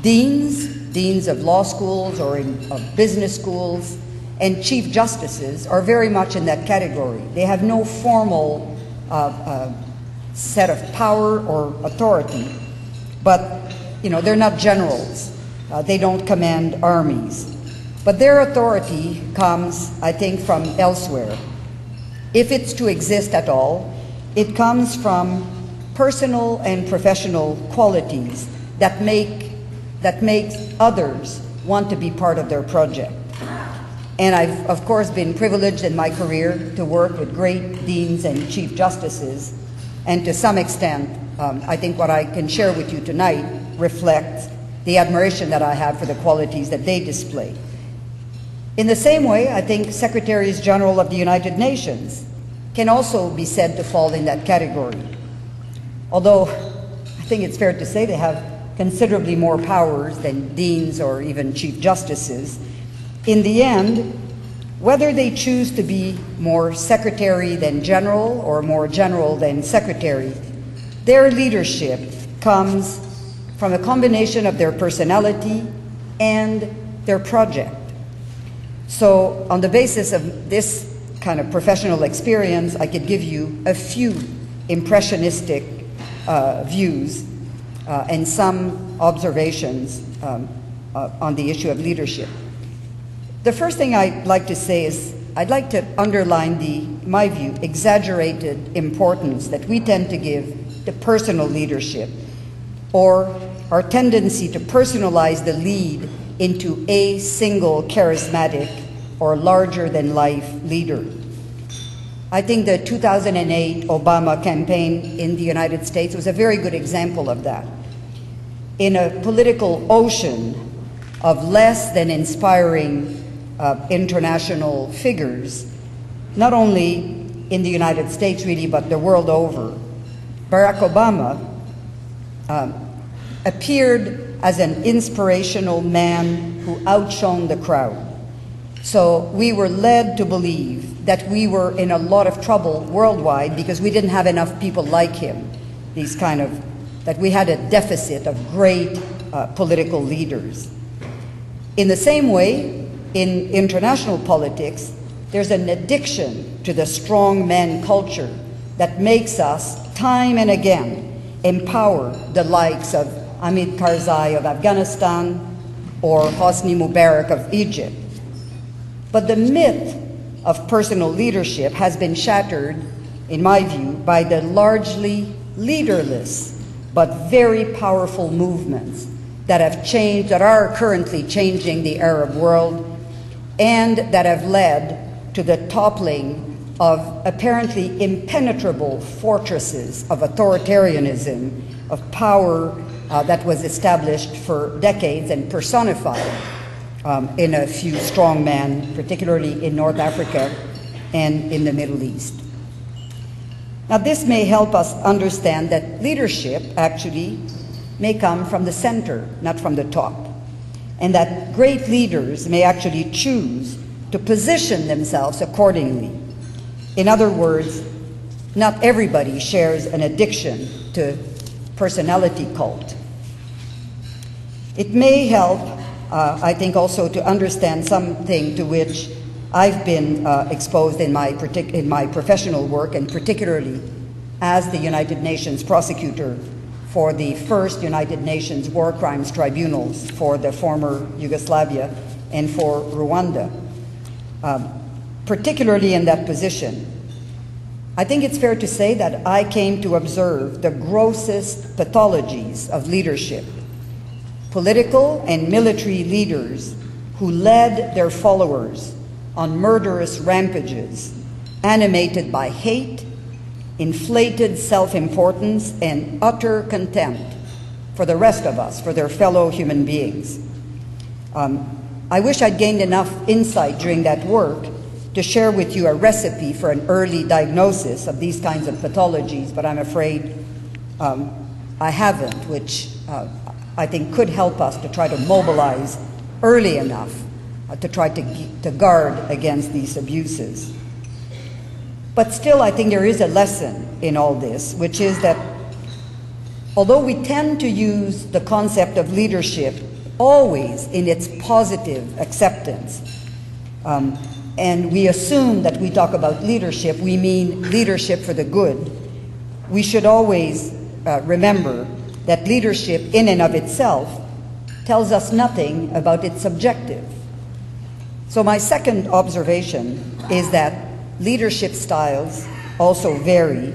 Deans of law schools or of business schools, and chief justices are very much in that category. They have no formal set of power or authority, but they're not generals. They don't command armies. But their authority comes, I think, from elsewhere. If it's to exist at all, it comes from personal and professional qualities that make others want to be part of their project. And I've, of course, been privileged in my career to work with great deans and chief justices, and to some extent, I think what I can share with you tonight reflects the admiration that I have for the qualities that they display. In the same way, I think Secretaries General of the United Nations can also be said to fall in that category. Although I think it's fair to say they have considerably more powers than deans or even chief justices. In the end, whether they choose to be more secretary than general or more general than secretary, their leadership comes from a combination of their personality and their project. So on the basis of this kind of professional experience, I could give you a few impressionistic views and some observations on the issue of leadership. The first thing I'd like to say is I'd like to underline in my view, exaggerated importance that we tend to give to personal leadership, or our tendency to personalize the lead into a single charismatic or larger-than-life leader. I think the 2008 Obama campaign in the United States was a very good example of that. In a political ocean of less than inspiring international figures, not only in the United States really, but the world over, Barack Obama appeared as an inspirational man who outshone the crowd. So we were led to believe that we were in a lot of trouble worldwide because we didn't have enough people like him, that we had a deficit of great political leaders. In the same way, in international politics, there's an addiction to the strong man culture that makes us, time and again, empower the likes of Hamid Karzai of Afghanistan or Hosni Mubarak of Egypt. But the myth of personal leadership has been shattered, in my view, by the largely leaderless but very powerful movements that are currently changing the Arab world and that have led to the toppling of apparently impenetrable fortresses of authoritarianism, of power that was established for decades and personified in a few strongmen, particularly in North Africa and in the Middle East. Now, this may help us understand that leadership actually may come from the center, not from the top, and that great leaders may actually choose to position themselves accordingly. In other words, not everybody shares an addiction to personality cult. It may help, I think, also to understand something to which I've been exposed in my professional work, and particularly as the United Nations prosecutor for the first United Nations War Crimes Tribunals for the former Yugoslavia and for Rwanda. Particularly in that position, I think it's fair to say that I came to observe the grossest pathologies of leadership. Political and military leaders who led their followers on murderous rampages, animated by hate, inflated self-importance, and utter contempt for the rest of us, for their fellow human beings. I wish I'd gained enough insight during that work to share with you a recipe for an early diagnosis of these kinds of pathologies, but I'm afraid I haven't, which I think could help us to try to mobilize early enough to try to guard against these abuses. But still, I think there is a lesson in all this, which is that although we tend to use the concept of leadership always in its positive acceptance. And we assume that we talk about leadership, we mean leadership for the good. We should always remember that leadership in and of itself tells us nothing about its objective. So my second observation is that leadership styles also vary,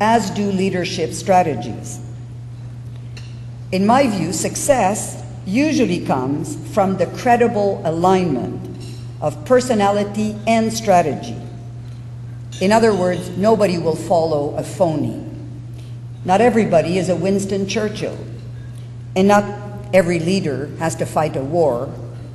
as do leadership strategies. In my view, success usually comes from the credible alignment of personality and strategy. In other words, nobody will follow a phony. Not everybody is a Winston Churchill, and not every leader has to fight a war,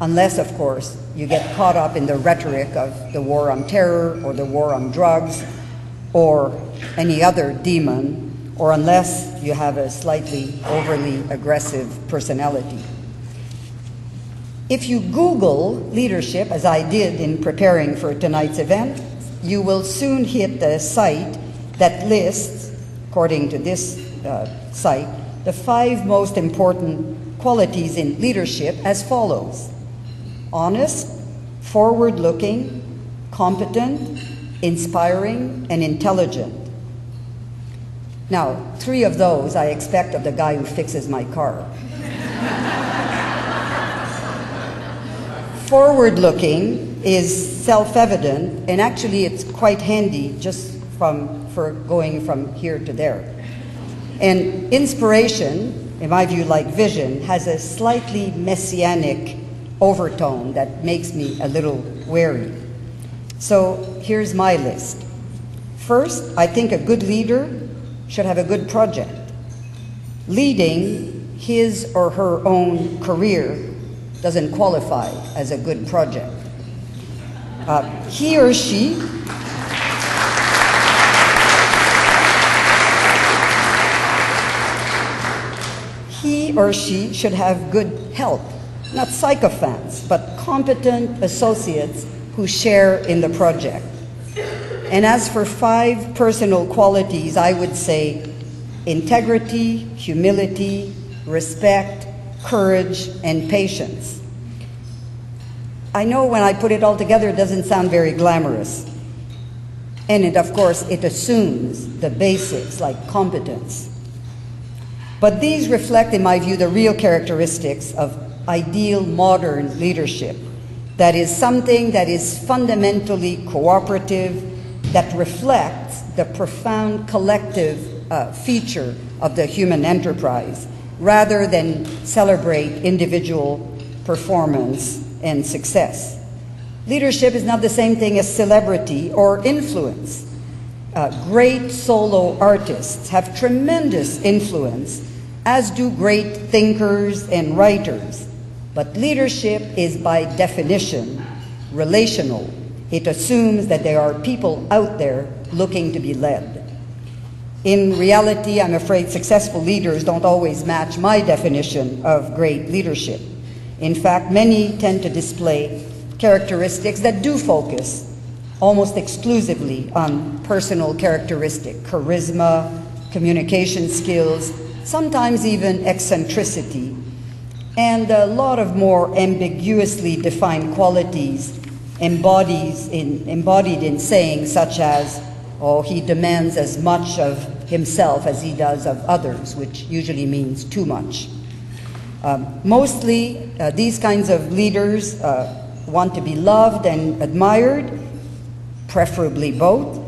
unless, of course, you get caught up in the rhetoric of the war on terror or the war on drugs or any other demon, or unless you have a slightly overly aggressive personality. If you Google leadership, as I did in preparing for tonight's event, you will soon hit the site that lists, according to this site, the 5 most important qualities in leadership as follows: honest, forward-looking, competent, inspiring, and intelligent. Now, 3 of those I expect of the guy who fixes my car. Forward-looking is self-evident, and actually it's quite handy just for going from here to there. And inspiration, in my view, like vision, has a slightly messianic overtone that makes me a little wary. So here's my list. First, I think a good leader should have a good project. Leading his or her own career doesn't qualify as a good project. He or she should have good help, not sycophants, but competent associates who share in the project. And as for 5 personal qualities, I would say integrity, humility, respect, courage, and patience. I know when I put it all together, it doesn't sound very glamorous. And of course, it assumes the basics like competence. But these reflect, in my view, the real characteristics of ideal modern leadership. That is something that is fundamentally cooperative, that reflects the profound collective feature of the human enterprise, rather than celebrate individual performance and success. Leadership is not the same thing as celebrity or influence. Great solo artists have tremendous influence, as do great thinkers and writers. But leadership is by definition relational. It assumes that there are people out there looking to be led. In reality, I'm afraid successful leaders don't always match my definition of great leadership. In fact, many tend to display characteristics that do focus almost exclusively on personal characteristic, charisma, communication skills, sometimes even eccentricity, and a lot of more ambiguously defined qualities embodied in sayings such as, oh, he demands as much of himself as he does of others, which usually means too much. Mostly, these kinds of leaders want to be loved and admired, preferably both.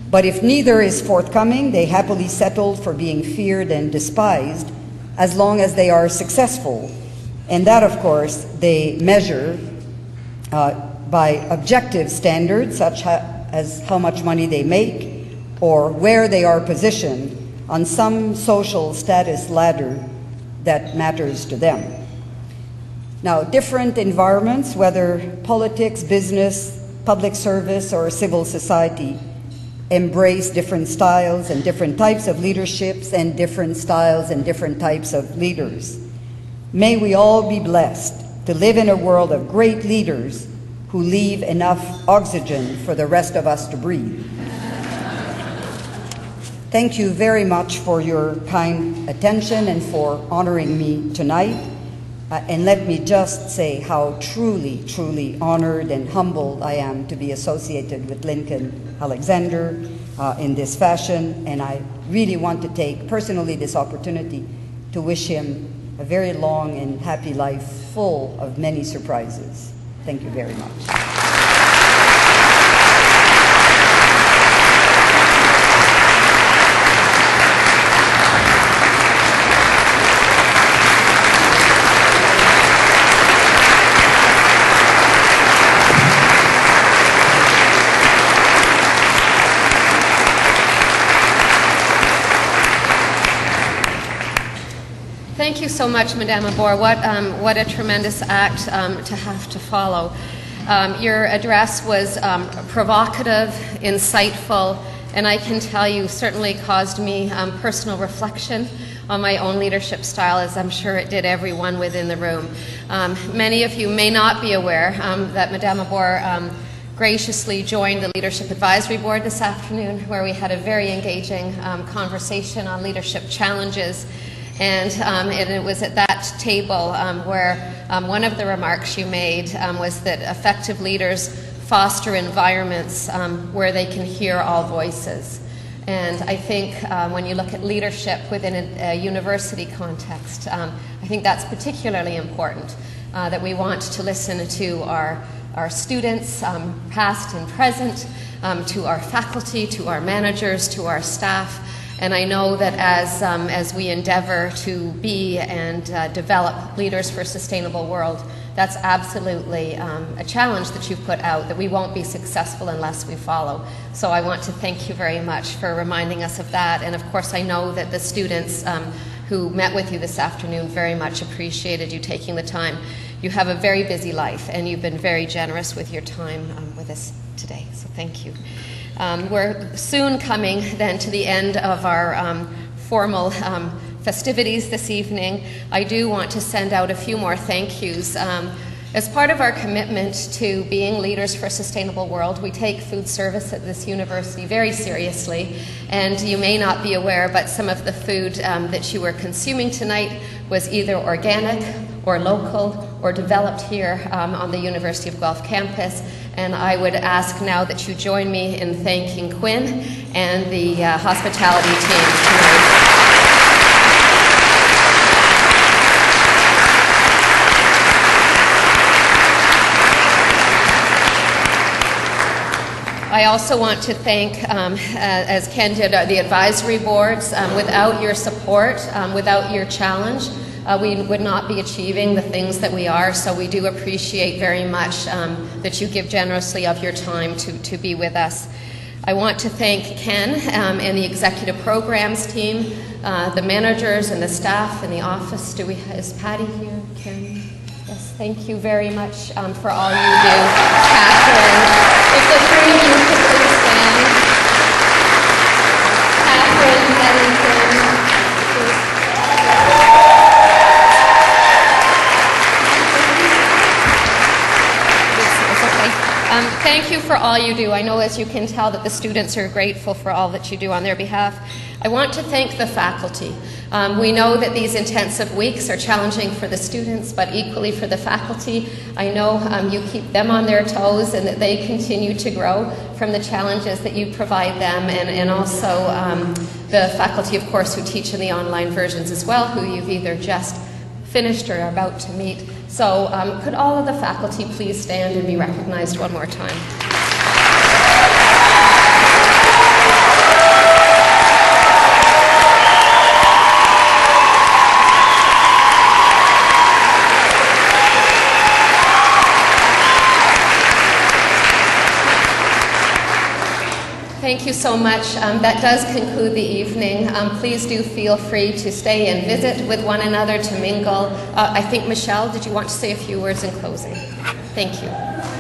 But if neither is forthcoming, they happily settle for being feared and despised as long as they are successful. And that, of course, they measure by objective standards, such as how much money they make or where they are positioned on some social status ladder that matters to them. Now, different environments, whether politics, business, public service, or civil society, embrace different styles and different types of leaderships and different styles and different types of leaders. May we all be blessed to live in a world of great leaders who leave enough oxygen for the rest of us to breathe. Thank you very much for your kind attention and for honoring me tonight. And let me just say how truly, truly honored and humbled I am to be associated with Lincoln Alexander in this fashion. And I really want to take personally this opportunity to wish him a very long and happy life full of many surprises. Thank you very much. Thank you so much, Madame Arbour. What a tremendous act to have to follow. Your address was provocative, insightful, and I can tell you certainly caused me personal reflection on my own leadership style, as I'm sure it did everyone within the room. Many of you may not be aware that Madame Arbour graciously joined the Leadership Advisory Board this afternoon, where we had a very engaging conversation on leadership challenges. And it was at that table where one of the remarks you made was that effective leaders foster environments where they can hear all voices. And I think when you look at leadership within a university context, I think that's particularly important, that we want to listen to our students, past and present, to our faculty, to our managers, to our staff. And I know that as we endeavor to be and develop leaders for a sustainable world, that's absolutely a challenge that you've put out, that we won't be successful unless we follow. So I want to thank you very much for reminding us of that. And of course, I know that the students who met with you this afternoon very much appreciated you taking the time. You have a very busy life, and you've been very generous with your time with us today. So thank you. We're soon coming then to the end of our formal festivities this evening. I do want to send out a few more thank yous. As part of our commitment to being leaders for a sustainable world, we take food service at this university very seriously. And you may not be aware, but some of the food that you were consuming tonight was either organic or local or developed here on the University of Guelph campus. And I would ask now that you join me in thanking Quinn and the hospitality team tonight. I also want to thank, as Ken did, the advisory boards. Without your support, without your challenge, we would not be achieving the things that we are, so we do appreciate very much that you give generously of your time to be with us. I want to thank Ken and the executive programs team, the managers and the staff in the office. Is Patty here? Ken? Yes, thank you very much for all you do. Catherine, if the three of you could please stand. Catherine, Bennington, thank you for all you do. I know, as you can tell, that the students are grateful for all that you do on their behalf. I want to thank the faculty. We know that these intensive weeks are challenging for the students, but equally for the faculty. I know you keep them on their toes and that they continue to grow from the challenges that you provide them, and also the faculty, of course, who teach in the online versions as well, who you've either just finished or are about to meet. So could all of the faculty please stand and be recognized one more time? Thank you so much. That does conclude the evening. Please do feel free to stay and visit with one another, to mingle. I think, Michelle, did you want to say a few words in closing? Thank you.